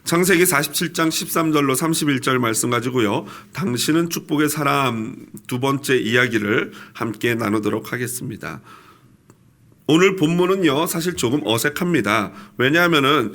창세기 47장 13절로 31절 말씀 가지고요, 당신은 축복의 사람 두 번째 이야기를 함께 나누도록 하겠습니다. 오늘 본문은요 사실 조금 어색합니다. 왜냐하면은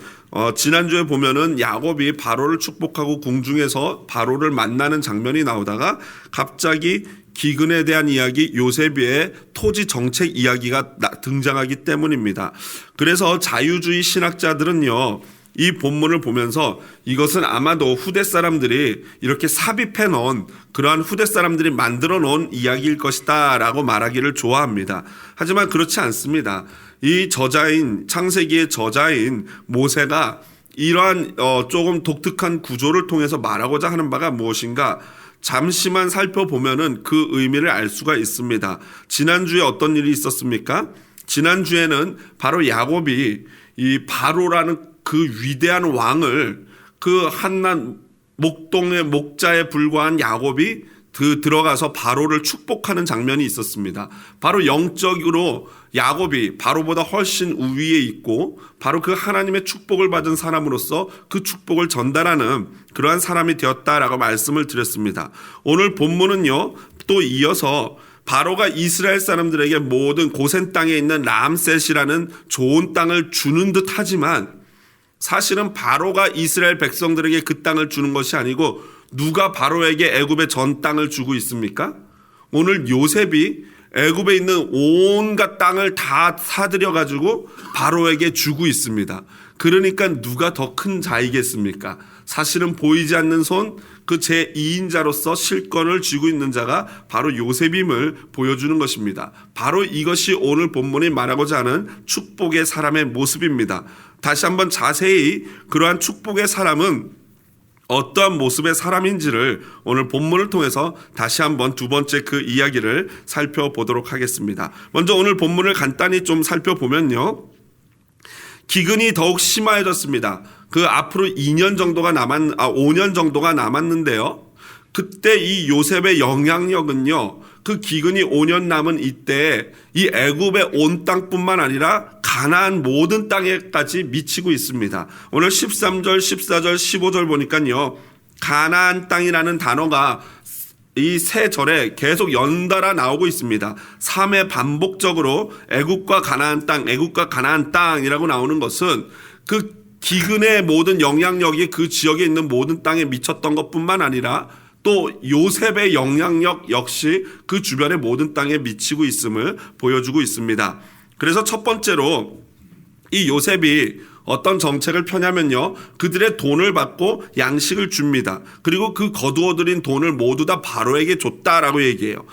지난주에 보면은 야곱이 바로를 축복하고 궁중에서 바로를 만나는 장면이 나오다가 갑자기 기근에 대한 이야기, 요셉의 토지 정책 이야기가 등장하기 때문입니다. 그래서 자유주의 신학자들은요 이 본문을 보면서 이것은 아마도 후대 사람들이 이렇게 삽입해 놓은, 그러한 후대 사람들이 만들어 놓은 이야기일 것이다 라고 말하기를 좋아합니다. 하지만 그렇지 않습니다. 이 저자인, 창세기의 저자인 모세가 이러한 조금 독특한 구조를 통해서 말하고자 하는 바가 무엇인가, 잠시만 살펴보면은 그 의미를 알 수가 있습니다. 지난주에 어떤 일이 있었습니까? 지난주에는 바로 야곱이 이 바로라는 그 위대한 왕을, 그 한낱 목동의 목자에 불과한 야곱이 들어가서 바로를 축복하는 장면이 있었습니다. 바로 영적으로 야곱이 바로보다 훨씬 우위에 있고 바로 그 하나님의 축복을 받은 사람으로서 그 축복을 전달하는 그러한 사람이 되었다라고 말씀을 드렸습니다. 오늘 본문은요 또 이어서 바로가 이스라엘 사람들에게 모든 고센 땅에 있는 람셋이라는 좋은 땅을 주는 듯 하지만 사실은 바로가 이스라엘 백성들에게 그 땅을 주는 것이 아니고 누가 바로에게 애굽의 전 땅을 주고 있습니까? 오늘 요셉이 애굽에 있는 온갖 땅을 다 사들여 가지고 바로에게 주고 있습니다. 그러니까 누가 더 큰 자이겠습니까? 사실은 보이지 않는 손, 그 제2인자로서 실권을 쥐고 있는 자가 바로 요셉임을 보여주는 것입니다. 바로 이것이 오늘 본문이 말하고자 하는 축복의 사람의 모습입니다. 다시 한번 자세히 그러한 축복의 사람은 어떠한 모습의 사람인지를 오늘 본문을 통해서 다시 한번 두 번째 그 이야기를 살펴보도록 하겠습니다. 먼저 오늘 본문을 간단히 좀 살펴보면요, 기근이 더욱 심해졌습니다. 그 앞으로 5년 정도가 남았는데요. 그때 이 요셉의 영향력은요, 그 기근이 5년 남은 이때 이 애굽의 온 땅뿐만 아니라 가나안 모든 땅에까지 미치고 있습니다. 오늘 13절, 14절, 15절 보니까요, 가나안 땅이라는 단어가 이 세 절에 계속 연달아 나오고 있습니다. 3회 반복적으로 애굽과 가나안 땅, 애굽과 가나안 땅이라고 나오는 것은 그 기근의 모든 영향력이 그 지역에 있는 모든 땅에 미쳤던 것뿐만 아니라 또 요셉의 영향력 역시 그 주변의 모든 땅에 미치고 있음을 보여주고 있습니다. 그래서 첫 번째로 이 요셉이 어떤 정책을 펴냐면요, 그들의 돈을 받고 양식을 줍니다. 그리고 그 거두어들인 돈을 모두 다 바로에게 줬다라고 얘기해요.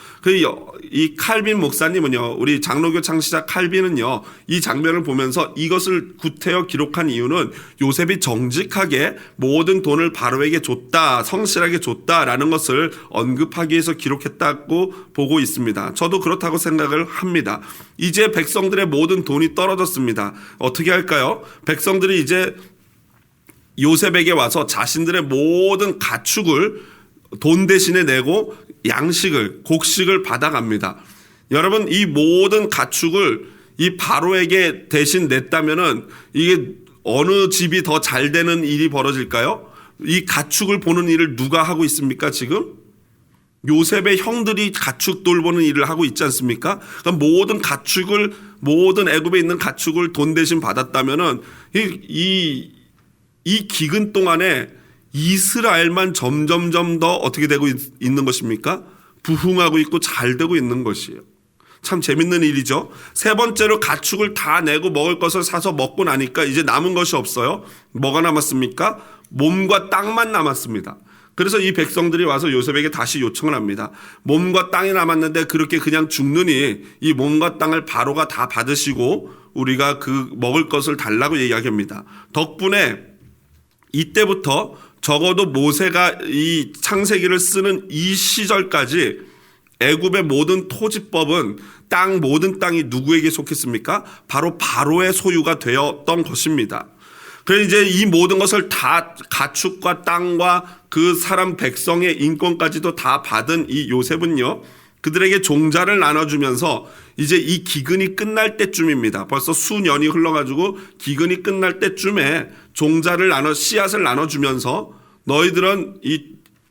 이 칼빈 목사님은요, 우리 장로교 창시자 칼빈은요, 이 장면을 보면서 이것을 구태여 기록한 이유는 요셉이 정직하게 모든 돈을 바로에게 줬다, 성실하게 줬다라는 것을 언급하기 위해서 기록했다고 보고 있습니다. 저도 그렇다고 생각을 합니다. 이제 백성들의 모든 돈이 떨어졌습니다. 어떻게 할까요? 백성들이 이제 요셉에게 와서 자신들의 모든 가축을 돈 대신에 내고 양식을, 곡식을 받아갑니다. 여러분, 이 모든 가축을 이 바로에게 대신 냈다면은 이게 어느 집이 더 잘 되는 일이 벌어질까요? 이 가축을 보는 일을 누가 하고 있습니까, 지금? 요셉의 형들이 가축 돌보는 일을 하고 있지 않습니까? 그러니까 모든 애굽에 있는 가축을 돈 대신 받았다면은 이 기근 동안에 이스라엘만 점점점 더 어떻게 되고 있는 것입니까? 부흥하고 있고 잘 되고 있는 것이에요. 참 재밌는 일이죠. 세 번째로 가축을 다 내고 먹을 것을 사서 먹고 나니까 이제 남은 것이 없어요. 뭐가 남았습니까? 몸과 땅만 남았습니다. 그래서 이 백성들이 와서 요셉에게 다시 요청을 합니다. 몸과 땅이 남았는데 그렇게 그냥 죽느니 이 몸과 땅을 바로가 다 받으시고 우리가 그 먹을 것을 달라고 이야기합니다. 덕분에 이때부터 적어도 모세가 이 창세기를 쓰는 이 시절까지 애굽의 모든 토지법은 모든 땅이 누구에게 속했습니까? 바로 바로의 소유가 되었던 것입니다. 그래서 이제 이 모든 것을 다 가축과 땅과 그 사람 백성의 인권까지도 다 받은 이 요셉은요, 그들에게 종자를 나눠주면서 이제 이 기근이 끝날 때쯤입니다. 벌써 수년이 흘러가지고 기근이 끝날 때쯤에 종자를 씨앗을 나눠주면서 너희들은 이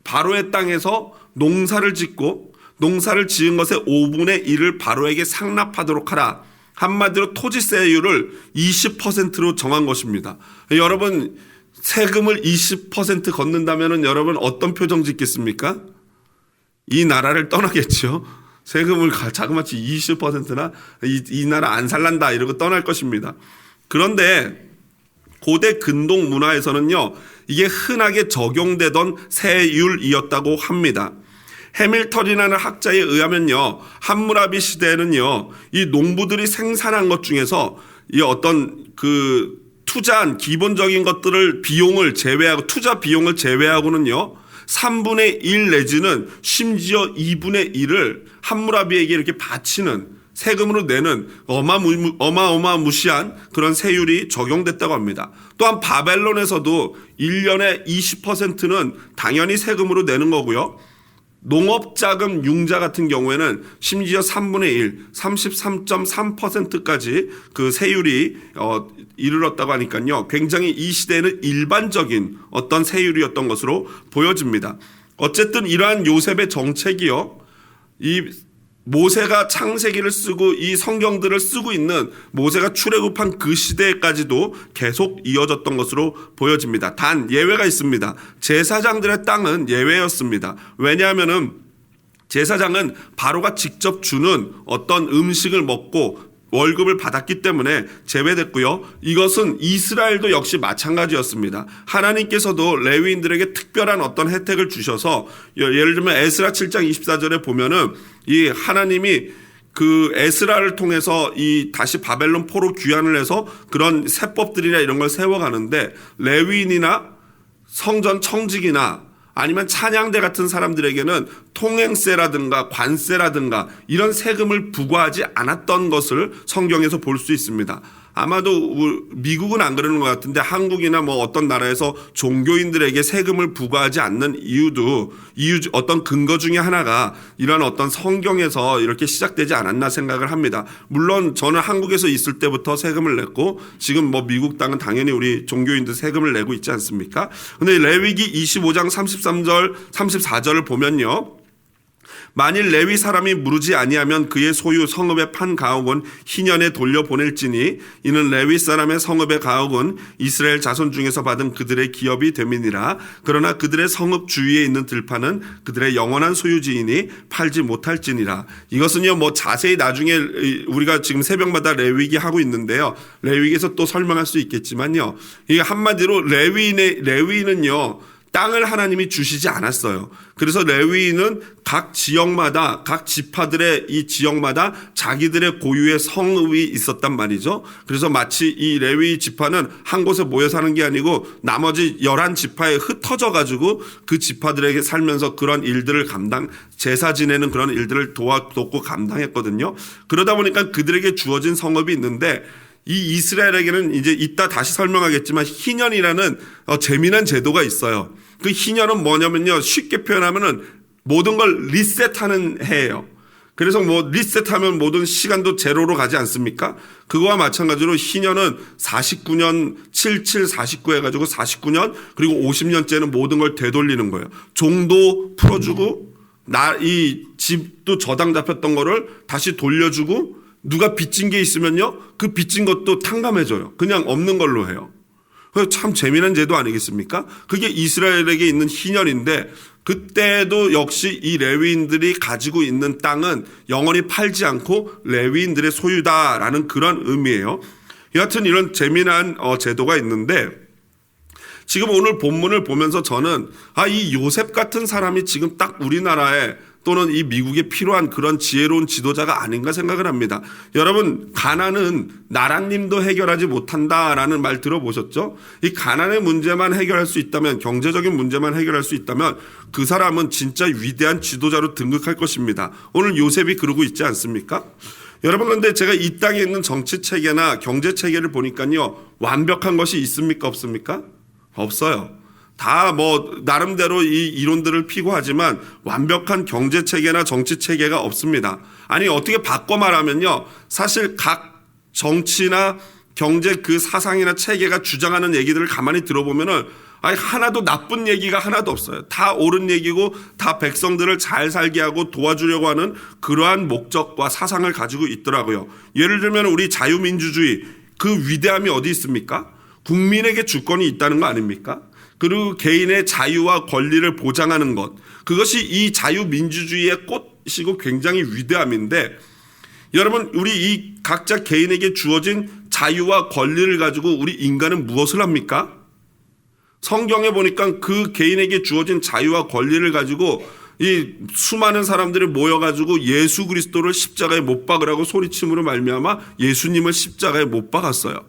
바로의 땅에서 농사를 짓고 농사를 지은 것의 5분의 1을 바로에게 상납하도록 하라. 한마디로 토지세율을 20%로 정한 것입니다. 여러분 세금을 20% 걷는다면 여러분 어떤 표정 짓겠습니까? 이 나라를 떠나겠죠. 세금을 자그마치 20%나 이 나라 안 살란다 이러고 떠날 것입니다. 그런데 고대 근동 문화에서는요, 이게 흔하게 적용되던 세율이었다고 합니다. 해밀턴이라는 학자에 의하면요, 함무라비 시대에는요, 이 농부들이 생산한 것 중에서 이 어떤 투자한 기본적인 것들을 투자 비용을 제외하고는요, 3분의 1 내지는 심지어 2분의 1을 함무라비에게 이렇게 바치는 세금으로 내는 어마어마무시한 그런 세율이 적용됐다고 합니다. 또한 바벨론에서도 1년에 20%는 당연히 세금으로 내는 거고요. 농업자금 융자 같은 경우에는 심지어 3분의 1, 33.3%까지 그 세율이 이르렀다고 하니까요. 굉장히 이 시대에는 일반적인 어떤 세율이었던 것으로 보여집니다. 어쨌든 이러한 요셉의 정책이요, 이 모세가 창세기를 쓰고 이 성경들을 쓰고 있는 모세가 출애굽한 그 시대까지도 계속 이어졌던 것으로 보여집니다. 단 예외가 있습니다. 제사장들의 땅은 예외였습니다. 왜냐하면은 제사장은 바로가 직접 주는 어떤 음식을 먹고 월급을 받았기 때문에 제외됐고요. 이것은 이스라엘도 역시 마찬가지였습니다. 하나님께서도 레위인들에게 특별한 어떤 혜택을 주셔서 예를 들면 에스라 7장 24절에 보면은 이 하나님이 그 에스라를 통해서 이 다시 바벨론 포로 귀환을 해서 그런 세법들이나 이런 걸 세워가는데 레위인이나 성전 청직이나 아니면 찬양대 같은 사람들에게는 통행세라든가 관세라든가 이런 세금을 부과하지 않았던 것을 성경에서 볼 수 있습니다. 아마도 미국은 안 그러는 것 같은데 한국이나 뭐 어떤 나라에서 종교인들에게 세금을 부과하지 않는 어떤 근거 중에 하나가 이런 어떤 성경에서 이렇게 시작되지 않았나 생각을 합니다. 물론 저는 한국에서 있을 때부터 세금을 냈고 지금 뭐 미국 땅은 당연히 우리 종교인들 세금을 내고 있지 않습니까? 근데 레위기 25장 33절 34절을 보면요, 만일 레위 사람이 무르지 아니하면 그의 소유 성읍의 판 가옥은 희년에 돌려보낼지니 이는 레위 사람의 성읍의 가옥은 이스라엘 자손 중에서 받은 그들의 기업이 됨이니라. 그러나 그들의 성읍 주위에 있는 들판은 그들의 영원한 소유지이니 팔지 못할지니라. 이것은요, 뭐 자세히 나중에 우리가 지금 새벽마다 레위기 하고 있는데요, 레위기에서 또 설명할 수 있겠지만요, 이게 한마디로 레위인은요 땅을 하나님이 주시지 않았어요. 그래서 레위인은 각 지역마다 각 지파들의 이 지역마다 자기들의 고유의 성읍이 있었단 말이죠. 그래서 마치 이 레위 지파는 한 곳에 모여 사는 게 아니고 나머지 11지파에 흩어져 가지고 그 지파들에게 살면서 그런 일들을 제사 지내는 그런 일들을 돕고 감당했거든요. 그러다 보니까 그들에게 주어진 성읍이 있는데 이 이스라엘에게는 이제 이따 다시 설명하겠지만 희년이라는 재미난 제도가 있어요. 그 희년은 뭐냐면요, 쉽게 표현하면은 모든 걸 리셋하는 해예요. 그래서 뭐 리셋하면 모든 시간도 제로로 가지 않습니까? 그거와 마찬가지로 희년은 49년 77, 49 해가지고 49년 그리고 50년째는 모든 걸 되돌리는 거예요. 종도 풀어주고 이 집도 저당 잡혔던 거를 다시 돌려주고 누가 빚진 게 있으면요, 그 빚진 것도 탕감해줘요. 그냥 없는 걸로 해요. 참 재미난 제도 아니겠습니까? 그게 이스라엘에게 있는 희년인데 그때도 역시 이 레위인들이 가지고 있는 땅은 영원히 팔지 않고 레위인들의 소유다라는 그런 의미예요. 여하튼 이런 재미난 제도가 있는데 지금 오늘 본문을 보면서 저는 이 요셉 같은 사람이 지금 딱 우리나라에 또는 이 미국에 필요한 그런 지혜로운 지도자가 아닌가 생각을 합니다. 여러분, 가난은 나라님도 해결하지 못한다라는 말 들어보셨죠? 이 가난의 문제만 해결할 수 있다면, 경제적인 문제만 해결할 수 있다면 그 사람은 진짜 위대한 지도자로 등극할 것입니다. 오늘 요셉이 그러고 있지 않습니까? 여러분, 그런데 제가 이 땅에 있는 정치 체계나 경제 체계를 보니까요, 완벽한 것이 있습니까? 없습니까? 없어요. 다 뭐 나름대로 이 이론들을 피고 하지만 완벽한 경제 체계나 정치 체계가 없습니다. 아니 어떻게 바꿔 말하면요, 사실 각 정치나 경제 그 사상이나 체계가 주장하는 얘기들을 가만히 들어보면은 아니 하나도 나쁜 얘기가 하나도 없어요. 다 옳은 얘기고 다 백성들을 잘 살게 하고 도와주려고 하는 그러한 목적과 사상을 가지고 있더라고요. 예를 들면 우리 자유민주주의 그 위대함이 어디 있습니까? 국민에게 주권이 있다는 거 아닙니까? 그리고 개인의 자유와 권리를 보장하는 것, 그것이 이 자유민주주의의 꽃이고 굉장히 위대함인데, 여러분 우리 이 각자 개인에게 주어진 자유와 권리를 가지고 우리 인간은 무엇을 합니까? 성경에 보니까 그 개인에게 주어진 자유와 권리를 가지고 이 수많은 사람들이 모여가지고 예수 그리스도를 십자가에 못 박으라고 소리침으로 말미암아 예수님을 십자가에 못 박았어요.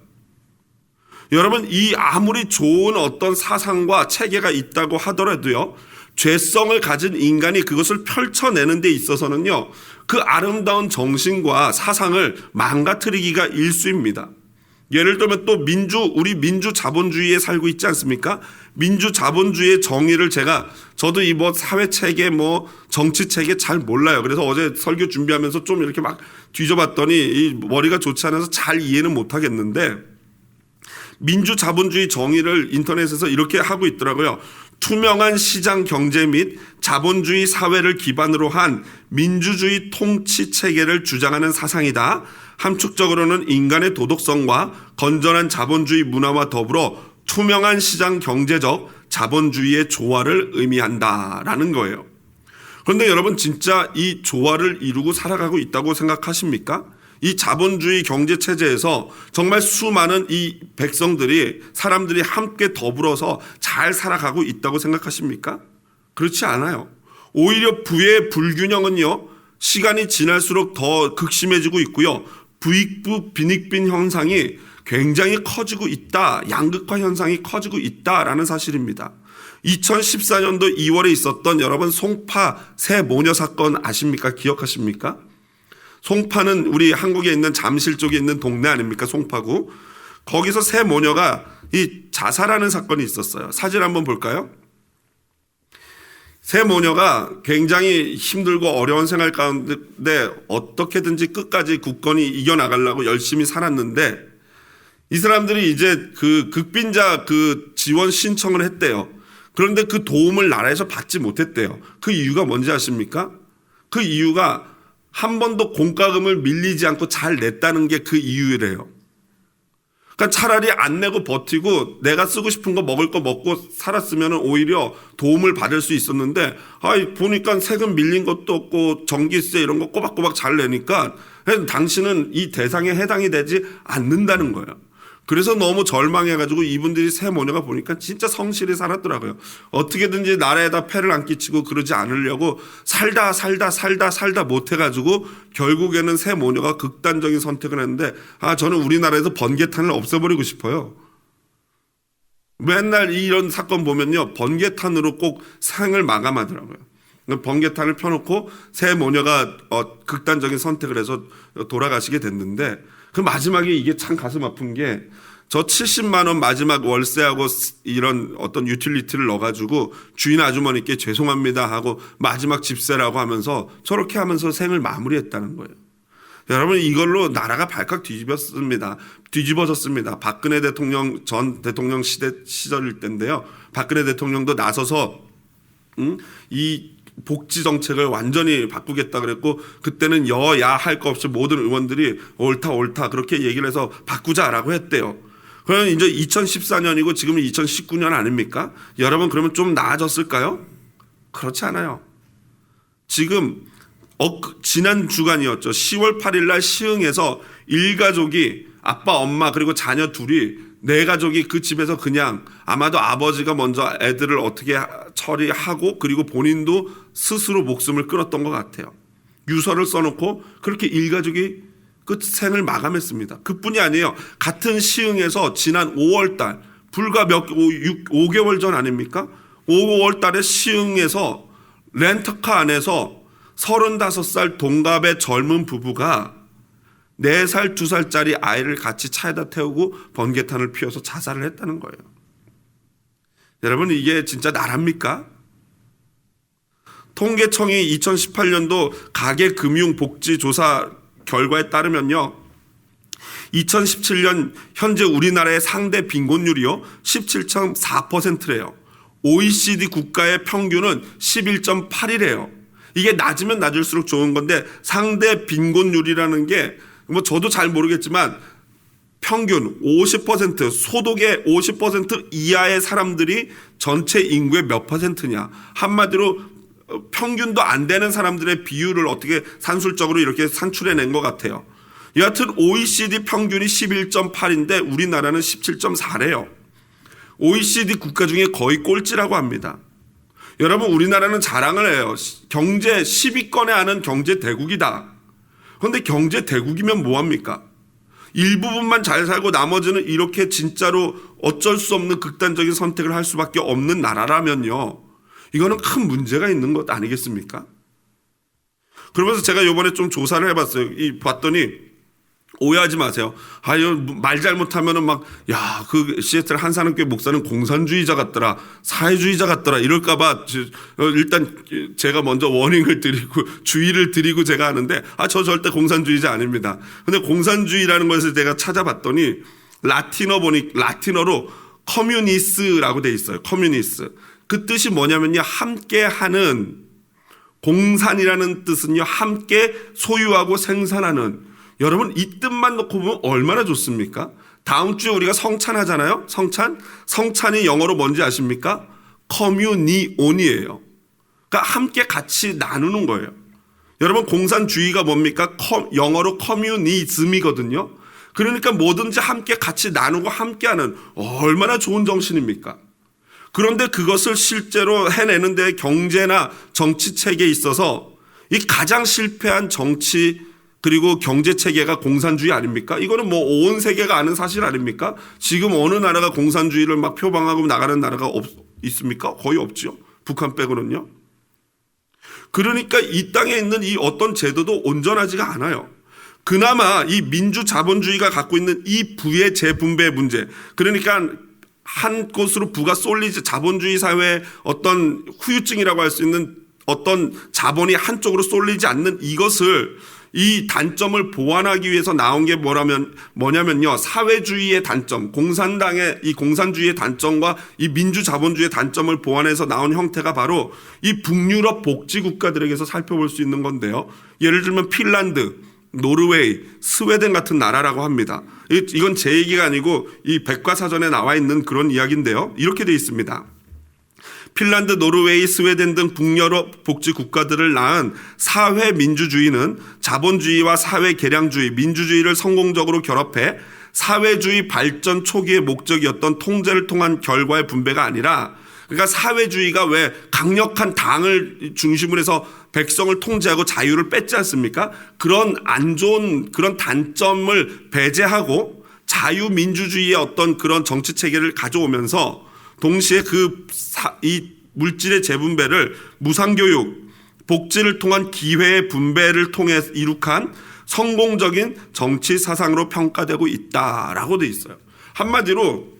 여러분 이 아무리 좋은 어떤 사상과 체계가 있다고 하더라도요, 죄성을 가진 인간이 그것을 펼쳐내는 데 있어서는요, 그 아름다운 정신과 사상을 망가뜨리기가 일쑤입니다. 예를 들면 또 우리 민주 자본주의에 살고 있지 않습니까? 민주 자본주의의 정의를 저도 이 뭐 사회 체계 뭐 정치 체계 잘 몰라요. 그래서 어제 설교 준비하면서 좀 이렇게 막 뒤져봤더니 이 머리가 좋지 않아서 잘 이해는 못 하겠는데, 민주 자본주의 정의를 인터넷에서 이렇게 하고 있더라고요. 투명한 시장 경제 및 자본주의 사회를 기반으로 한 민주주의 통치 체계를 주장하는 사상이다. 함축적으로는 인간의 도덕성과 건전한 자본주의 문화와 더불어 투명한 시장 경제적 자본주의의 조화를 의미한다라는 거예요. 그런데 여러분 진짜 이 조화를 이루고 살아가고 있다고 생각하십니까? 이 자본주의 경제 체제에서 정말 수많은 이 사람들이 함께 더불어서 잘 살아가고 있다고 생각하십니까? 그렇지 않아요. 오히려 부의 불균형은요, 시간이 지날수록 더 극심해지고 있고요, 부익부 빈익빈 현상이 굉장히 커지고 있다, 양극화 현상이 커지고 있다라는 사실입니다. 2014년도 2월에 있었던 여러분 송파 새 모녀 사건 아십니까? 기억하십니까? 송파는 우리 한국에 있는 잠실 쪽에 있는 동네 아닙니까? 송파구. 거기서 새 모녀가 이 자살하는 사건이 있었어요. 사진 한번 볼까요? 새 모녀가 굉장히 힘들고 어려운 생활 가운데 어떻게든지 끝까지 굳건히 이겨나가려고 열심히 살았는데, 이 사람들이 이제 그 극빈자 그 지원 신청을 했대요. 그런데 그 도움을 나라에서 받지 못했대요. 그 이유가 뭔지 아십니까? 그 이유가 한 번도 공과금을 밀리지 않고 잘 냈다는 게 그 이유래요. 그러니까 차라리 안 내고 버티고 내가 쓰고 싶은 거 먹을 거 먹고 살았으면 오히려 도움을 받을 수 있었는데, 보니까 세금 밀린 것도 없고 전기세 이런 거 꼬박꼬박 잘 내니까 당신은 이 대상에 해당이 되지 않는다는 거예요. 그래서 너무 절망해가지고 이분들이 새 모녀가 보니까 진짜 성실히 살았더라고요. 어떻게든지 나라에다 폐를 안 끼치고 그러지 않으려고 살다 못해가지고 결국에는 새 모녀가 극단적인 선택을 했는데, 저는 우리나라에서 번개탄을 없애버리고 싶어요. 맨날 이런 사건 보면요, 번개탄으로 꼭 생을 마감하더라고요. 번개탄을 펴놓고 새 모녀가 극단적인 선택을 해서 돌아가시게 됐는데, 그 마지막에 이게 참 가슴 아픈 게, 저 70만 원 마지막 월세하고 이런 어떤 유틸리티를 넣어가지고 주인 아주머니께 죄송합니다 하고 마지막 집세라고 하면서 저렇게 하면서 생을 마무리했다는 거예요. 여러분 이걸로 나라가 발칵 뒤집어졌습니다. 박근혜 대통령 전 대통령 시절일 때인데요. 박근혜 대통령도 나서서 이 복지 정책을 완전히 바꾸겠다 그랬고, 그때는 여야 할 거 없이 모든 의원들이 옳다 그렇게 얘기를 해서 바꾸자라고 했대요. 그러면 이제 2014년이고 지금은 2019년 아닙니까? 여러분 그러면 좀 나아졌을까요? 그렇지 않아요. 지금 지난 주간이었죠. 10월 8일 날 시흥에서 일가족이 아빠 엄마 그리고 자녀 둘이 네 가족이 그 집에서 그냥, 아마도 아버지가 먼저 애들을 어떻게 처리하고 그리고 본인도 스스로 목숨을 끊었던 것 같아요. 유서를 써놓고 그렇게 일가족이 그 생을 마감했습니다. 그뿐이 아니에요. 같은 시흥에서 지난 5월달, 불과 5개월 전 아닙니까? 5월달에 시흥에서 렌터카 안에서 35살 동갑의 젊은 부부가 4살, 2살짜리 아이를 같이 차에다 태우고 번개탄을 피워서 자살을 했다는 거예요. 여러분, 이게 진짜 나라입니까? 통계청이 2018년도 가계금융복지조사 결과에 따르면요, 2017년 현재 우리나라의 상대 빈곤율이요 17.4%래요. OECD 국가의 평균은 11.8이래요. 이게 낮으면 낮을수록 좋은 건데, 상대 빈곤율이라는 게 뭐 저도 잘 모르겠지만 평균 50%, 소득의 50% 이하의 사람들이 전체 인구의 몇 %냐. 한마디로 평균도 안 되는 사람들의 비율을 어떻게 산술적으로 이렇게 산출해낸 것 같아요. 여하튼 OECD 평균이 11.8인데 우리나라는 17.4래요. OECD 국가 중에 거의 꼴찌라고 합니다. 여러분, 우리나라는 자랑을 해요. 경제 10위권에 하는 경제 대국이다. 그런데 경제 대국이면 뭐합니까? 일부분만 잘 살고 나머지는 이렇게 진짜로 어쩔 수 없는 극단적인 선택을 할 수밖에 없는 나라라면요, 이거는 큰 문제가 있는 것 아니겠습니까? 그러면서 제가 이번에 좀 조사를 해봤어요. 봤더니 오해하지 마세요. 말 잘못하면은 그 시애틀 한산교회 목사는 공산주의자 같더라, 사회주의자 같더라 이럴까봐 일단 제가 먼저 워닝을 드리고 주의를 드리고 제가 하는데, 저 절대 공산주의자 아닙니다. 근데 공산주의라는 것을 제가 찾아봤더니 라틴어로 커뮤니스라고 돼 있어요. 커뮤니스. 그 뜻이 뭐냐면요, 함께하는, 공산이라는 뜻은요 함께 소유하고 생산하는. 여러분, 이 뜻만 놓고 보면 얼마나 좋습니까? 다음 주에 우리가 성찬하잖아요. 성찬이 영어로 뭔지 아십니까? 커뮤니온이에요. 그러니까 함께 같이 나누는 거예요. 여러분, 공산주의가 뭡니까? 영어로 커뮤니즘이거든요. 그러니까 뭐든지 함께 같이 나누고 함께하는, 얼마나 좋은 정신입니까? 그런데 그것을 실제로 해내는 데 경제나 정치 체계에 있어서 이 가장 실패한 정치 그리고 경제 체계가 공산주의 아닙니까? 이거는 뭐 온 세계가 아는 사실 아닙니까? 지금 어느 나라가 공산주의를 막 표방하고 나가는 나라가 있습니까? 거의 없죠. 북한 빼고는요. 그러니까 이 땅에 있는 이 어떤 제도도 온전하지가 않아요. 그나마 이 민주 자본주의가 갖고 있는 이 부의 재분배 문제, 그러니까 한 곳으로 부가 쏠리지, 자본주의 사회의 어떤 후유증이라고 할 수 있는 어떤 자본이 한쪽으로 쏠리지 않는 이것을, 이 단점을 보완하기 위해서 나온 게 뭐냐면요, 사회주의의 단점, 공산당의 이 공산주의의 단점과 이 민주자본주의의 단점을 보완해서 나온 형태가 바로 이 북유럽 복지 국가들에게서 살펴볼 수 있는 건데요. 예를 들면 핀란드, 노르웨이, 스웨덴 같은 나라라고 합니다. 이건 제 얘기가 아니고 이 백과사전에 나와 있는 그런 이야기인데요. 이렇게 되어 있습니다. 핀란드, 노르웨이, 스웨덴 등 북유럽 복지 국가들을 낳은 사회 민주주의는 자본주의와 사회 개량주의, 민주주의를 성공적으로 결합해 사회주의 발전 초기의 목적이었던 통제를 통한 결과의 분배가 아니라, 그러니까 사회주의가 왜 강력한 당을 중심으로 해서 백성을 통제하고 자유를 뺐지 않습니까? 그런 안 좋은 그런 단점을 배제하고 자유민주주의의 어떤 그런 정치 체계를 가져오면서 동시에 이 물질의 재분배를 무상교육, 복지를 통한 기회의 분배를 통해 이룩한 성공적인 정치 사상으로 평가되고 있다라고 돼 있어요. 한마디로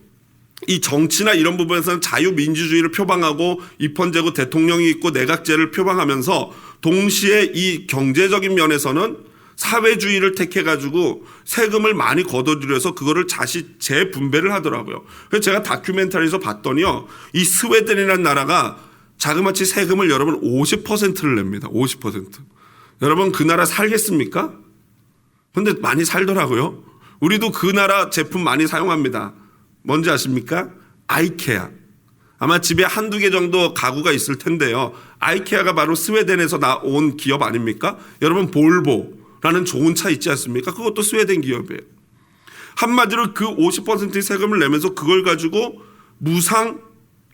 이 정치나 이런 부분에서는 자유민주주의를 표방하고 입헌제고 대통령이 있고 내각제를 표방하면서 동시에 이 경제적인 면에서는 사회주의를 택해가지고 세금을 많이 걷어들여서 그거를 재분배를 하더라고요. 그래서 제가 다큐멘터리에서 봤더니요, 이 스웨덴이라는 나라가 자그마치 세금을 여러분 50%를 냅니다. 50%. 여러분, 그 나라 살겠습니까? 근데 많이 살더라고요. 우리도 그 나라 제품 많이 사용합니다. 뭔지 아십니까? 아이케아. 아마 집에 한두 개 정도 가구가 있을 텐데요. 아이케아가 바로 스웨덴에서 나온 기업 아닙니까? 여러분, 볼보라는 좋은 차 있지 않습니까? 그것도 스웨덴 기업이에요. 한마디로 그 50%의 세금을 내면서 그걸 가지고 무상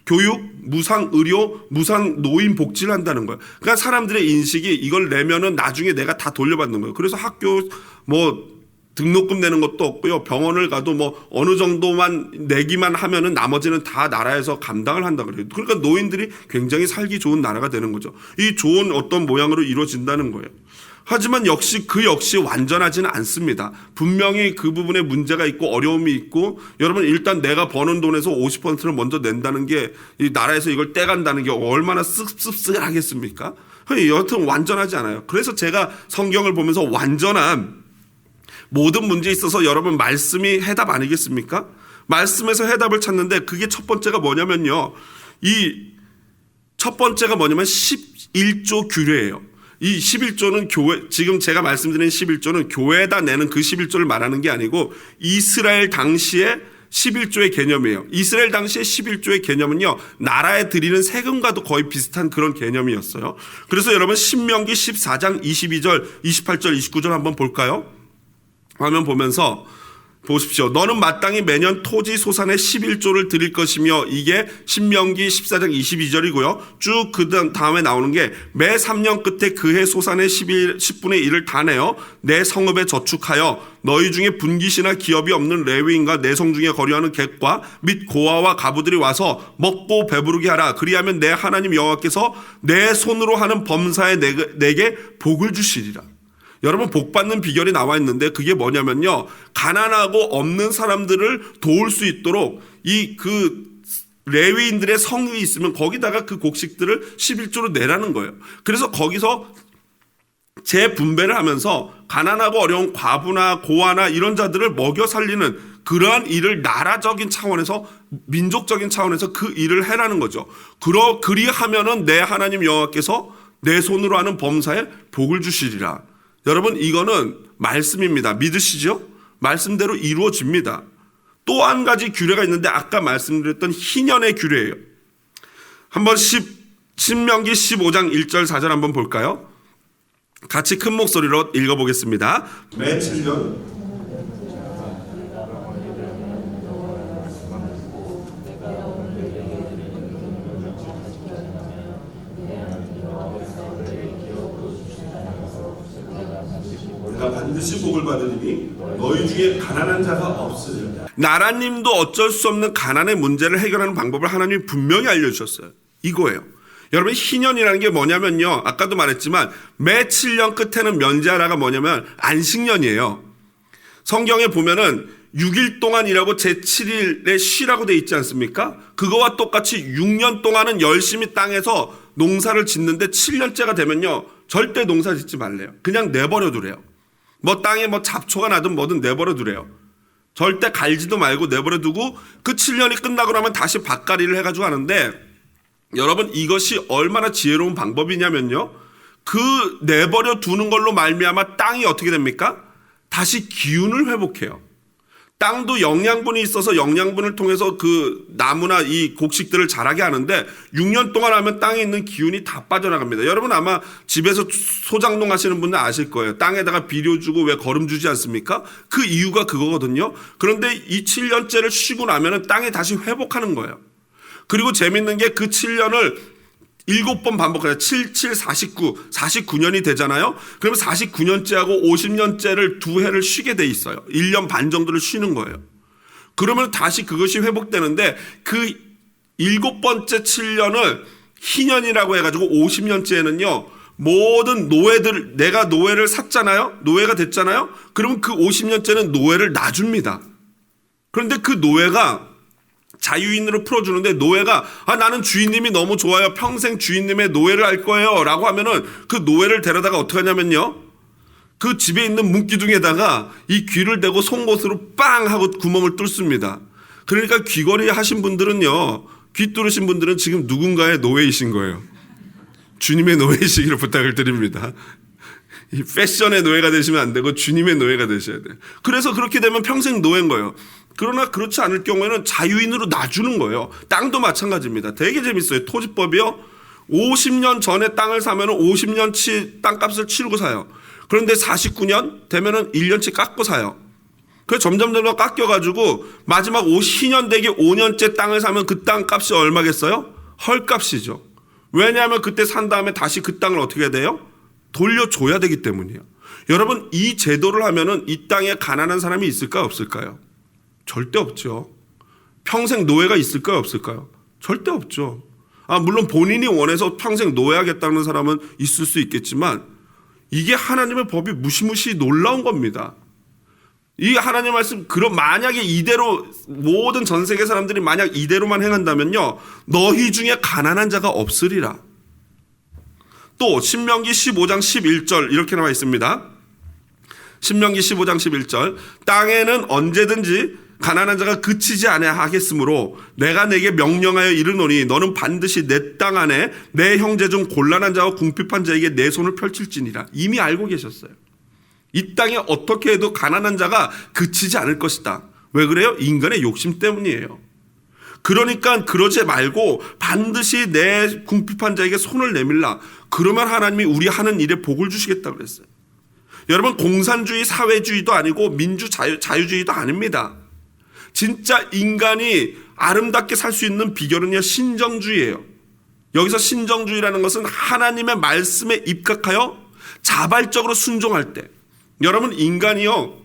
교육, 무상 의료, 무상 노인 복지를 한다는 거예요. 그러니까 사람들의 인식이 이걸 내면은 나중에 내가 다 돌려받는 거예요. 그래서 학교 등록금 내는 것도 없고요. 병원을 가도 어느 정도만 내기만 하면은 나머지는 다 나라에서 감당을 한다 그래요. 그러니까 노인들이 굉장히 살기 좋은 나라가 되는 거죠. 이 좋은 어떤 모양으로 이루어진다는 거예요. 하지만 그 역시 완전하지는 않습니다. 분명히 그 부분에 문제가 있고 어려움이 있고, 여러분 일단 내가 버는 돈에서 50%를 먼저 낸다는 게, 이 나라에서 이걸 떼간다는 게 얼마나 씁쓸하겠습니까? 여하튼 완전하지 않아요. 그래서 제가 성경을 보면서 완전한 모든 문제에 있어서 여러분 말씀이 해답 아니겠습니까? 말씀에서 해답을 찾는데, 그게 첫 번째가 뭐냐면요, 첫 번째가 뭐냐면 11조 규례예요. 이 11조는 교회, 지금 제가 말씀드린 11조는 교회에다 내는 그 11조를 말하는 게 아니고 이스라엘 당시의 11조의 개념이에요. 이스라엘 당시의 11조의 개념은요, 나라에 드리는 세금과도 거의 비슷한 그런 개념이었어요. 그래서 여러분 신명기 14장 22절, 28절, 29절 한번 볼까요? 화면 보면서 보십시오. 너는 마땅히 매년 토지 소산의 11조를 드릴 것이며, 이게 신명기 14장 22절이고요. 쭉 그 다음에 나오는 게 매 3년 끝에 그해 소산의 10분의 1을 다 내어 내 성읍에 저축하여 너희 중에 분깃이나 기업이 없는 레위인과 내 성 중에 거류하는 객과 및 고아와 가부들이 와서 먹고 배부르게 하라. 그리하면 내 하나님 여호와께서 내 손으로 하는 범사에 내게 복을 주시리라. 여러분, 복 받는 비결이 나와 있는데, 그게 뭐냐면요, 가난하고 없는 사람들을 도울 수 있도록 레위인들의 성이 있으면 거기다가 그 곡식들을 11조로 내라는 거예요. 그래서 거기서 재분배를 하면서 가난하고 어려운 과부나 고아나 이런 자들을 먹여 살리는 그러한 일을 나라적인 차원에서, 민족적인 차원에서 그 일을 해라는 거죠. 그리하면은 내 하나님 여호와께서 내 손으로 하는 범사에 복을 주시리라. 여러분, 이거는 말씀입니다. 믿으시죠? 말씀대로 이루어집니다. 또 한 가지 규례가 있는데, 아까 말씀드렸던 희년의 규례예요. 한번 신명기 15장 1절 4절 한번 볼까요? 같이 큰 목소리로 읽어보겠습니다. 매 7년 반드시 복을 받으리니 너희 중에 가난한 자가 없으리라. 나라님도 어쩔 수 없는 가난의 문제를 해결하는 방법을 하나님이 분명히 알려주셨어요. 이거예요. 여러분, 희년이라는 게 뭐냐면요, 아까도 말했지만 매 7년 끝에는 면제하라가 뭐냐면 안식년이에요. 성경에 보면은 6일 동안 일하고 제7일에 쉬라고 돼 있지 않습니까? 그거와 똑같이 6년 동안은 열심히 땅에서 농사를 짓는데 7년째가 되면요, 절대 농사 짓지 말래요. 그냥 내버려 두래요. 땅에 잡초가 나든 뭐든 내버려 두래요. 절대 갈지도 말고 내버려 두고, 그 7년이 끝나고 나면 다시 밭갈이를 해가지고 하는데, 여러분, 이것이 얼마나 지혜로운 방법이냐면요, 그 내버려 두는 걸로 말미암아 땅이 어떻게 됩니까? 다시 기운을 회복해요. 땅도 영양분이 있어서 영양분을 통해서 그 나무나 이 곡식들을 자라게 하는데, 6년 동안 하면 땅에 있는 기운이 다 빠져나갑니다. 여러분, 아마 집에서 소장농 하시는 분들 아실 거예요. 땅에다가 비료 주고 왜 거름 주지 않습니까? 그 이유가 그거거든요. 그런데 이 7년째를 쉬고 나면은 땅에 다시 회복하는 거예요. 그리고 재밌는 게 그 7년을 7번 반복해요. 7, 7, 49년이 되잖아요. 그러면 49년째하고 50년째를 2해를 쉬게 돼 있어요. 1년 반 정도를 쉬는 거예요. 그러면 다시 그것이 회복되는데, 그 7번째 7년을 희년이라고 해가지고 50년째에는요, 모든 노예들, 내가 노예를 샀잖아요. 노예가 됐잖아요. 그러면 그 50년째는 노예를 놔줍니다. 그런데 그 노예가 자유인으로 풀어주는데, 노예가 나는 주인님이 너무 좋아요, 평생 주인님의 노예를 할 거예요 라고 하면은, 그 노예를 데려다가 어떻게 하냐면요, 그 집에 있는 문기둥에다가 이 귀를 대고 송곳으로 빵 하고 구멍을 뚫습니다. 그러니까 귀걸이 하신 분들은요, 귀 뚫으신 분들은 지금 누군가의 노예이신 거예요. 주님의 노예이시기를 부탁을 드립니다. 이 패션의 노예가 되시면 안 되고 주님의 노예가 되셔야 돼요. 그래서 그렇게 되면 평생 노예인 거예요. 그러나 그렇지 않을 경우에는 자유인으로 놔주는 거예요. 땅도 마찬가지입니다. 되게 재밌어요. 토지법이요, 50년 전에 땅을 사면 50년치 땅값을 치르고 사요. 그런데 49년 되면은 1년치 깎고 사요. 그래서 점점 깎여가지고 마지막 희년 되기 5년째 땅을 사면 그 땅값이 얼마겠어요? 헐값이죠. 왜냐하면 그때 산 다음에 다시 그 땅을 어떻게 해야 돼요? 돌려줘야 되기 때문이에요. 여러분, 이 제도를 하면은 이 땅에 가난한 사람이 있을까요, 없을까요? 절대 없죠. 평생 노예가 있을까요, 없을까요? 절대 없죠. 물론 본인이 원해서 평생 노예하겠다는 사람은 있을 수 있겠지만, 이게 하나님의 법이 무시무시 놀라운 겁니다. 이 하나님 말씀, 만약에 이대로 모든 전 세계 사람들이 만약 이대로만 행한다면요, 너희 중에 가난한 자가 없으리라. 또 신명기 15장 11절 이렇게 나와 있습니다. 신명기 15장 11절, 땅에는 언제든지 가난한 자가 그치지 아니하겠으므로 내가 내게 명령하여 이르노니 너는 반드시 내 땅 안에 내 형제 중 곤란한 자와 궁핍한 자에게 내 손을 펼칠지니라. 이미 알고 계셨어요. 이 땅에 어떻게 해도 가난한 자가 그치지 않을 것이다. 왜 그래요? 인간의 욕심 때문이에요. 그러니까 그러지 말고 반드시 내 궁핍한 자에게 손을 내밀라. 그러면 하나님이 우리 하는 일에 복을 주시겠다고 그랬어요. 여러분, 공산주의 사회주의도 아니고 민주 자유주의도 아닙니다. 진짜 인간이 아름답게 살 수 있는 비결은요, 신정주의예요. 여기서 신정주의라는 것은 하나님의 말씀에 입각하여 자발적으로 순종할 때, 여러분, 인간이요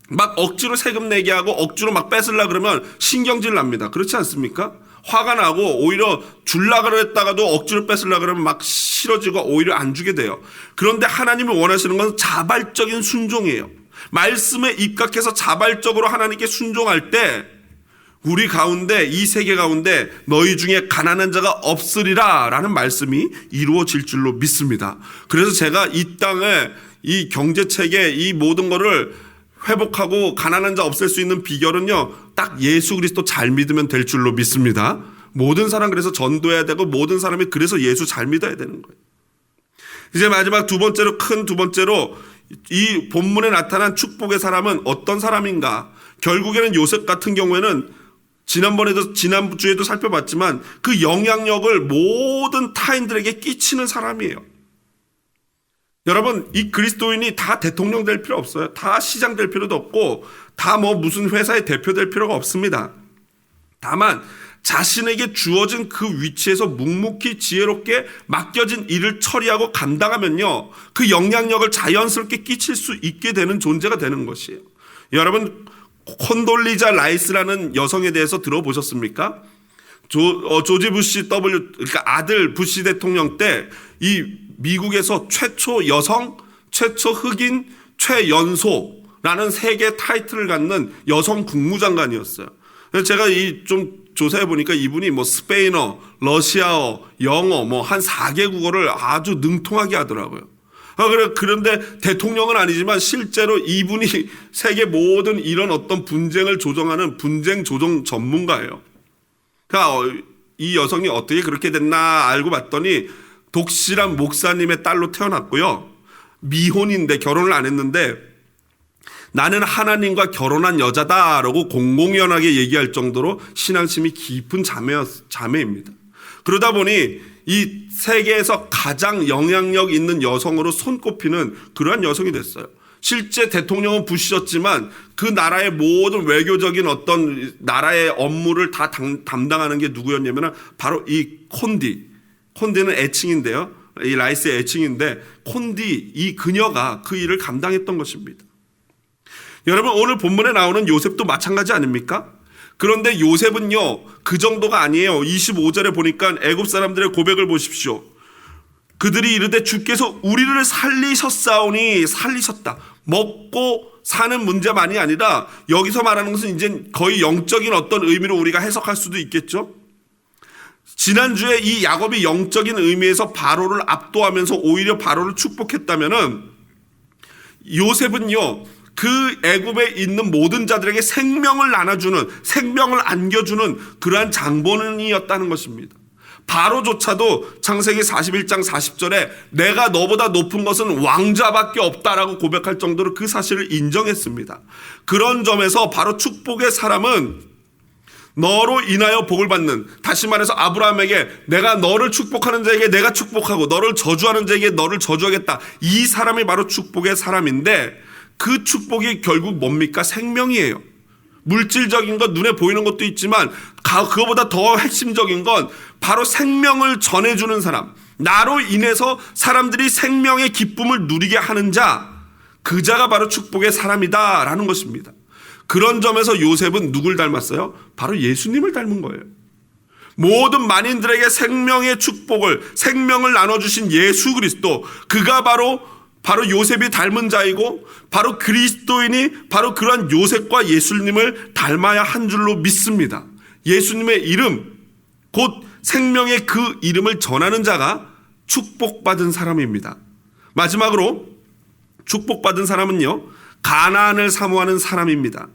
막 억지로 세금 내게 하고 억지로 막 뺏으려 그러면 신경질 납니다. 그렇지 않습니까? 화가 나고 오히려 줄라 그랬다가도 억지로 뺏으려 그러면 막 싫어지고 오히려 안 주게 돼요. 그런데 하나님이 원하시는 건 자발적인 순종이에요. 말씀에 입각해서 자발적으로 하나님께 순종할 때 우리 가운데, 이 세계 가운데 너희 중에 가난한 자가 없으리라 라는 말씀이 이루어질 줄로 믿습니다. 그래서 제가 이 땅에 이 경제체계 이 모든 거를 회복하고 가난한 자 없앨 수 있는 비결은요, 딱 예수 그리스도 잘 믿으면 될 줄로 믿습니다. 모든 사람 그래서 전도해야 되고 모든 사람이 그래서 예수 잘 믿어야 되는 거예요. 이제 마지막 큰 두 번째로 이 본문에 나타난 축복의 사람은 어떤 사람인가? 결국에는 요셉 같은 경우에는 지난주에도 살펴봤지만 그 영향력을 모든 타인들에게 끼치는 사람이에요. 여러분, 이 그리스도인이 다 대통령 될 필요 없어요. 다 시장 될 필요도 없고 다 무슨 회사의 대표 될 필요가 없습니다. 다만 자신에게 주어진 그 위치에서 묵묵히 지혜롭게 맡겨진 일을 처리하고 감당하면요, 그 영향력을 자연스럽게 끼칠 수 있게 되는 존재가 되는 것이에요. 여러분, 콘돌리자 라이스라는 여성에 대해서 들어보셨습니까? 조지 부시 그러니까 아들 부시 대통령 때 이 미국에서 최초 여성, 최초 흑인, 최연소라는 3개 타이틀을 갖는 여성 국무장관이었어요. 그래서 제가 좀 조사해 보니까 이분이 스페인어, 러시아어, 영어 한 4개 국어를 아주 능통하게 하더라고요. 그런데 대통령은 아니지만 실제로 이분이 세계 모든 이런 어떤 분쟁을 조정하는 분쟁 조정 전문가예요. 그러니까 이 여성이 어떻게 그렇게 됐나 알고 봤더니 독실한 목사님의 딸로 태어났고요. 미혼인데 결혼을 안 했는데 나는 하나님과 결혼한 여자다라고 공공연하게 얘기할 정도로 신앙심이 깊은 자매입니다. 그러다 보니 이 세계에서 가장 영향력 있는 여성으로 손꼽히는 그러한 여성이 됐어요. 실제 대통령은 부시였지만 그 나라의 모든 외교적인 어떤 나라의 업무를 다 담당하는 게 누구였냐면 바로 이 콘디는 애칭인데요. 이 라이스의 애칭인데 콘디, 이 그녀가 그 일을 감당했던 것입니다. 여러분, 오늘 본문에 나오는 요셉도 마찬가지 아닙니까? 그런데 요셉은요, 그 정도가 아니에요. 25절에 보니까 애굽 사람들의 고백을 보십시오. 그들이 이르되 주께서 우리를 살리셨사오니, 살리셨다. 먹고 사는 문제만이 아니라 여기서 말하는 것은 이제 거의 영적인 어떤 의미로 우리가 해석할 수도 있겠죠. 지난주에 이 야곱이 영적인 의미에서 바로를 압도하면서 오히려 바로를 축복했다면은 요셉은요, 그 애굽에 있는 모든 자들에게 생명을 나눠주는, 생명을 안겨주는 그러한 장본인이었다는 것입니다. 바로조차도 창세기 41장 40절에 내가 너보다 높은 것은 왕자밖에 없다라고 고백할 정도로 그 사실을 인정했습니다. 그런 점에서 바로 축복의 사람은 너로 인하여 복을 받는, 다시 말해서 아브라함에게 내가 너를 축복하는 자에게 내가 축복하고 너를 저주하는 자에게 너를 저주하겠다, 이 사람이 바로 축복의 사람인데 그 축복이 결국 뭡니까? 생명이에요. 물질적인 것, 눈에 보이는 것도 있지만 그거보다 더 핵심적인 건 바로 생명을 전해주는 사람, 나로 인해서 사람들이 생명의 기쁨을 누리게 하는 자, 그 자가 바로 축복의 사람이다라는 것입니다. 그런 점에서 요셉은 누굴 닮았어요? 바로 예수님을 닮은 거예요. 모든 만인들에게 생명의 축복을, 생명을 나눠주신 예수 그리스도, 그가 바로 바로 요셉이 닮은 자이고 바로 그리스도인이 바로 그러한 요셉과 예수님을 닮아야 한 줄로 믿습니다. 예수님의 이름, 곧 생명의 그 이름을 전하는 자가 축복받은 사람입니다. 마지막으로 축복받은 사람은요, 가나안을 사모하는 사람입니다.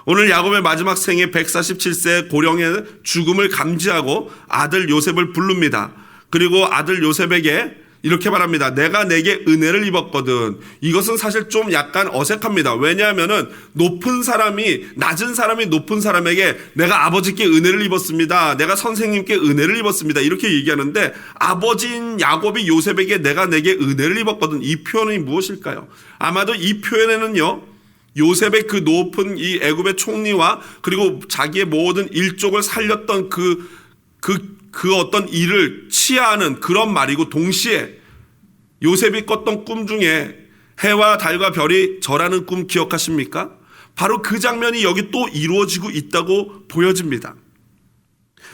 오늘 야곱의 마지막 생애 147세 고령의 죽음을 감지하고 아들 요셉을 부릅니다. 그리고 아들 요셉에게 이렇게 말합니다. 내가 내게 은혜를 입었거든. 이것은 사실 좀 약간 어색합니다. 왜냐하면은 높은 사람이, 낮은 사람이 높은 사람에게 내가 아버지께 은혜를 입었습니다. 내가 선생님께 은혜를 입었습니다. 이렇게 얘기하는데 아버지인 야곱이 요셉에게 내가 내게 은혜를 입었거든. 이 표현이 무엇일까요? 아마도 이 표현에는요, 요셉의 그 높은 이 애굽의 총리와 그리고 자기의 모든 일족을 살렸던 그 어떤 일을 치하하는 그런 말이고, 동시에 요셉이 꿨던 꿈 중에 해와 달과 별이 절하는 꿈 기억하십니까? 바로 그 장면이 여기 또 이루어지고 있다고 보여집니다.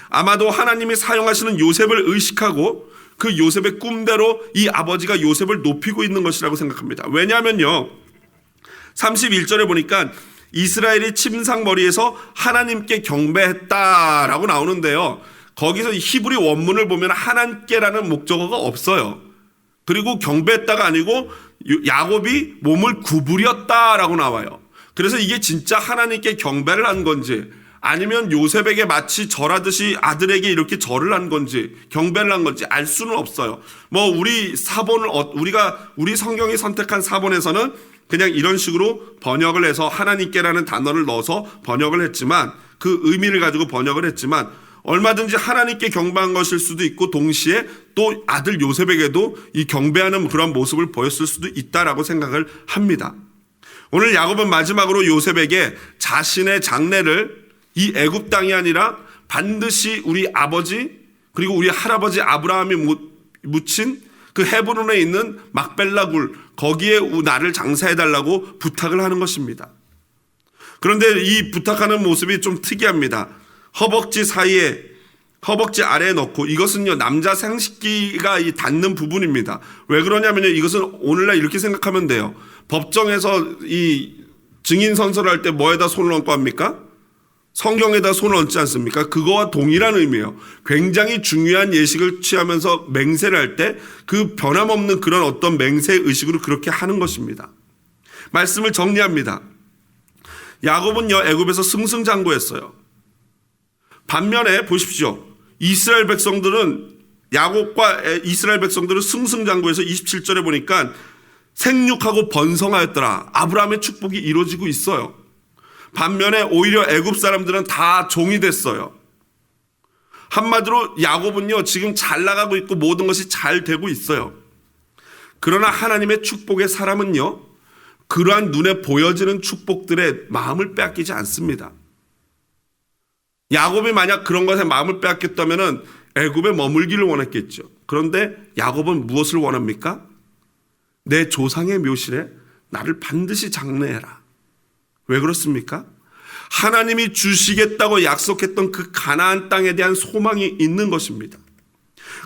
아마도 하나님이 사용하시는 요셉을 의식하고 그 요셉의 꿈대로 이 아버지가 요셉을 높이고 있는 것이라고 생각합니다. 왜냐하면요, 31절에 보니까 이스라엘이 침상머리에서 하나님께 경배했다라고 나오는데요, 거기서 히브리 원문을 보면 하나님께라는 목적어가 없어요. 그리고 경배했다가 아니고 야곱이 몸을 구부렸다라고 나와요. 그래서 이게 진짜 하나님께 경배를 한 건지 아니면 요셉에게 마치 절하듯이 아들에게 이렇게 절을 한 건지 경배를 한 건지 알 수는 없어요. 우리 성경이 선택한 사본에서는 그냥 이런 식으로 번역을 해서 하나님께라는 단어를 넣어서 번역을 했지만, 그 의미를 가지고 번역을 했지만, 얼마든지 하나님께 경배한 것일 수도 있고 동시에 또 아들 요셉에게도 이 경배하는 그런 모습을 보였을 수도 있다라고 생각을 합니다. 오늘 야곱은 마지막으로 요셉에게 자신의 장래를 이 애굽 땅이 아니라 반드시 우리 아버지 그리고 우리 할아버지 아브라함이 묻힌 그 헤브론에 있는 막벨라 굴, 거기에 나를 장사해달라고 부탁을 하는 것입니다. 그런데 이 부탁하는 모습이 좀 특이합니다. 허벅지 아래에 넣고, 이것은요, 남자 생식기가 닿는 부분입니다. 왜 그러냐면요, 이것은 오늘날 이렇게 생각하면 돼요. 법정에서 이 증인 선서를 할 때 뭐에다 손을 얹고 합니까? 성경에다 손을 얹지 않습니까? 그거와 동일한 의미예요. 굉장히 중요한 예식을 취하면서 맹세를 할 때 그 변함없는 그런 어떤 맹세 의식으로 그렇게 하는 것입니다. 말씀을 정리합니다. 야곱은요, 애굽에서 승승장구했어요. 반면에 보십시오. 야곱과 이스라엘 백성들은 승승장구해서 27절에 보니까 생육하고 번성하였더라. 아브라함의 축복이 이루어지고 있어요. 반면에 오히려 애굽 사람들은 다 종이 됐어요. 한마디로 야곱은요, 지금 잘 나가고 있고 모든 것이 잘 되고 있어요. 그러나 하나님의 축복의 사람은요, 그러한 눈에 보여지는 축복들의 마음을 빼앗기지 않습니다. 야곱이 만약 그런 것에 마음을 빼앗겼다면 애굽에 머물기를 원했겠죠. 그런데 야곱은 무엇을 원합니까? 내 조상의 묘실에 나를 반드시 장래해라. 왜 그렇습니까? 하나님이 주시겠다고 약속했던 그 가나안 땅에 대한 소망이 있는 것입니다.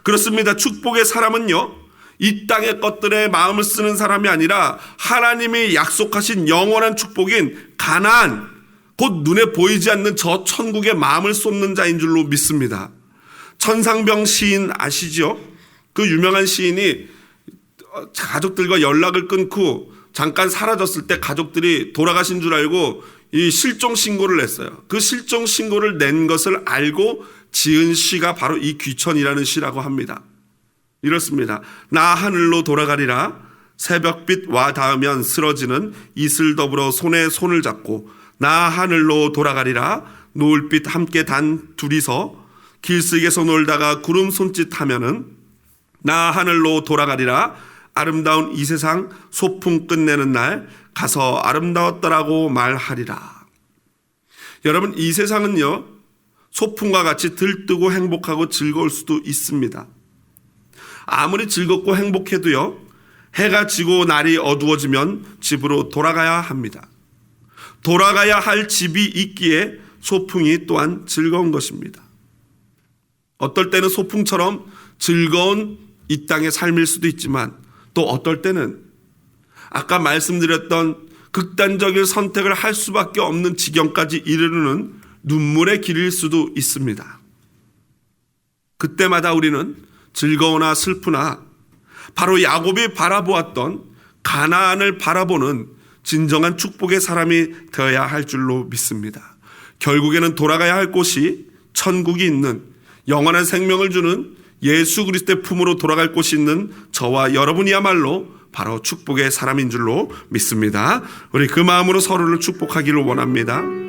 그렇습니다. 축복의 사람은요, 이 땅의 것들에 마음을 쓰는 사람이 아니라 하나님이 약속하신 영원한 축복인 가나안, 곧 눈에 보이지 않는 저 천국에 마음을 쏟는 자인 줄로 믿습니다. 천상병 시인 아시죠? 그 유명한 시인이 가족들과 연락을 끊고 잠깐 사라졌을 때 가족들이 돌아가신 줄 알고 이 실종 신고를 냈어요. 그 실종 신고를 낸 것을 알고 지은 시가 바로 이 귀천이라는 시라고 합니다. 이렇습니다. 나 하늘로 돌아가리라. 새벽빛 와 닿으면 쓰러지는 이슬 더불어 손에 손을 잡고 나 하늘로 돌아가리라. 노을빛 함께 단 둘이서 길석에서 놀다가 구름 손짓하면은 나 하늘로 돌아가리라. 아름다운 이 세상 소풍 끝내는 날 가서 아름다웠더라고 말하리라. 여러분, 이 세상은요, 소풍과 같이 들뜨고 행복하고 즐거울 수도 있습니다. 아무리 즐겁고 행복해도요, 해가 지고 날이 어두워지면 집으로 돌아가야 합니다. 돌아가야 할 집이 있기에 소풍이 또한 즐거운 것입니다. 어떨 때는 소풍처럼 즐거운 이 땅의 삶일 수도 있지만 또 어떨 때는 아까 말씀드렸던 극단적인 선택을 할 수밖에 없는 지경까지 이르는 눈물의 길일 수도 있습니다. 그때마다 우리는 즐거우나 슬프나 바로 야곱이 바라보았던 가나안을 바라보는 진정한 축복의 사람이 되어야 할 줄로 믿습니다. 결국에는 돌아가야 할 곳이 천국이 있는 영원한 생명을 주는 예수 그리스도의 품으로 돌아갈 곳이 있는 저와 여러분이야말로 바로 축복의 사람인 줄로 믿습니다. 우리 그 마음으로 서로를 축복하기를 원합니다.